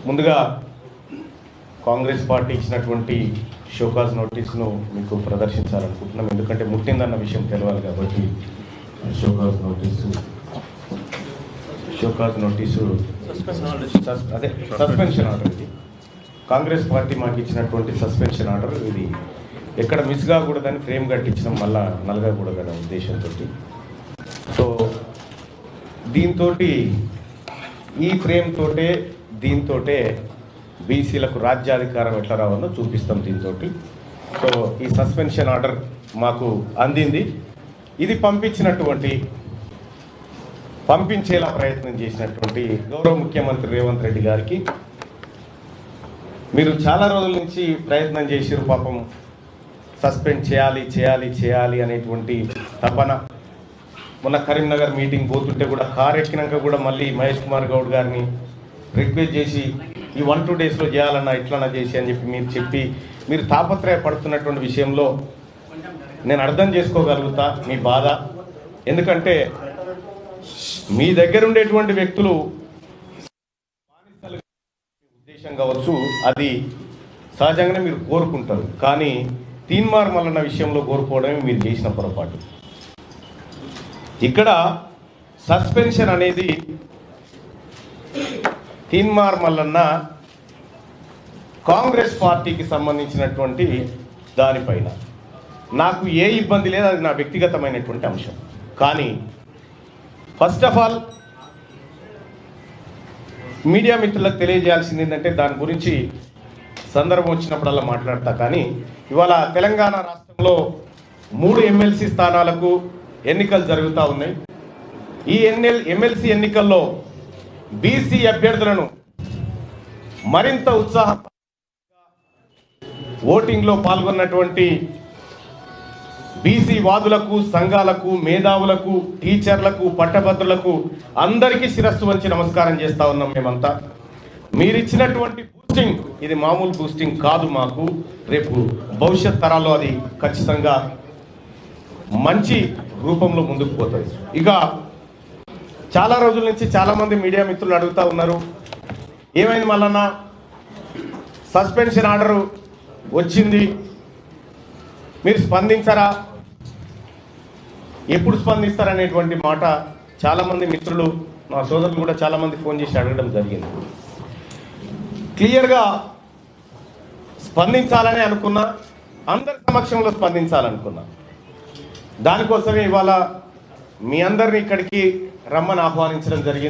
ముందుగా కాంగ్రెస్ పార్టీ ఇచ్చినటువంటి షోకాజ్ నోటీసును మీకు ప్రదర్శించాలనుకుంటున్నాం. ఎందుకంటే ముట్టిందన్న విషయం తెలవాలి కాబట్టి షోకాజ్ నోటీసు అదే సస్పెన్షన్ ఆర్డర్. ఇది కాంగ్రెస్ పార్టీ మాకు ఇచ్చినటువంటి సస్పెన్షన్ ఆర్డర్. ఇది ఎక్కడ మిస్ కాకూడదని ఫ్రేమ్ కట్టించడం మళ్ళా నలగకూడదనే ఉద్దేశంతో. సో దీంతో ఈ ఫ్రేమ్ తోటే దీంతోటే బీసీలకు రాజ్యాధికారం ఎట్లా రావాలో చూపిస్తాం దీంతో. సో ఈ సస్పెన్షన్ ఆర్డర్ మాకు అందింది. ఇది పంపించేలా ప్రయత్నం చేసినటువంటి గౌరవ ముఖ్యమంత్రి రేవంత్ రెడ్డి గారికి మీరు చాలా రోజుల నుంచి ప్రయత్నం చేసిరు. పాపం సస్పెండ్ చేయాలి అనేటువంటి తపన. మొన్న కరీంనగర్ మీటింగ్ పోతుంటే కూడా కారు ఎక్కినాక కూడా మళ్ళీ మహేష్ కుమార్ గౌడ్ గారిని రిక్వెస్ట్ చేసి ఈ 1-2 డేస్లో చేయాలన్నా ఇట్లన్నా చేసి అని చెప్పి మీరు తాపత్రయపడుతున్నటువంటి విషయంలో నేను అర్థం చేసుకోగలుగుతా మీ బాధ. ఎందుకంటే మీ దగ్గర ఉండేటువంటి వ్యక్తులు ఉద్దేశం కావచ్చు, అది సహజంగానే మీరు కోరుకుంటారు. కానీ తీన్మార్ మల్లన్న విషయంలో కోరుకోవడమే మీరు చేసిన పొరపాటు. ఇక్కడ సస్పెన్షన్ అనేది తీన్మార్ మల్లన్న కాంగ్రెస్ పార్టీకి సంబంధించినటువంటి దానిపైన నాకు ఏ ఇబ్బంది లేదు, అది నా వ్యక్తిగతమైనటువంటి అంశం. కానీ ఫస్ట్ ఆఫ్ ఆల్ మీడియా మిత్రులకు తెలియజేయాల్సింది ఏంటంటే దాని గురించి సందర్భం వచ్చినప్పుడల్లా మాట్లాడతా. కానీ ఇవాళ తెలంగాణ రాష్ట్రంలో 3 ఎమ్మెల్సీ స్థానాలకు ఎన్నికలు జరుగుతూ ఉన్నాయి. ఈ ఎమ్మెల్సీ ఎన్నికల్లో బీసీ అభ్యర్థులను మరింత ఉత్సాహంగా ఓటింగ్లో పాల్గొన్నటువంటి బీసీ వాదులకు, సంఘాలకు, మేధావులకు, టీచర్లకు, పట్టభద్రులకు అందరికీ శిరస్సు వంచి నమస్కారం చేస్తూ ఉన్నాం. మేమంతా మీరిచ్చినటువంటి బూస్టింగ్ ఇది మామూలు బూస్టింగ్ కాదు. మాకు రేపు భవిష్యత్ తరాల్లో అది ఖచ్చితంగా మంచి రూపంలో ముందుకు పోతుంది. ఇక చాలా రోజుల నుంచి చాలామంది మీడియా మిత్రులు అడుగుతూ ఉన్నారు, ఏమైంది మల్లన్న సస్పెన్షన్ ఆర్డర్ వచ్చింది, మీరు స్పందించరా, ఎప్పుడు స్పందిస్తారనేటువంటి మాట చాలామంది మిత్రులు, మా సోదరులు కూడా చాలామంది ఫోన్ చేసి అడగడం జరిగింది. క్లియర్గా స్పందించాలని అనుకున్నా, అందరి సమక్షంలో స్పందించాలనుకున్నా. దానికోసమే ఇవాళ మీ అందరినీ ఇక్కడికి రమ్మని ఆహ్వానించడం జరిగింది.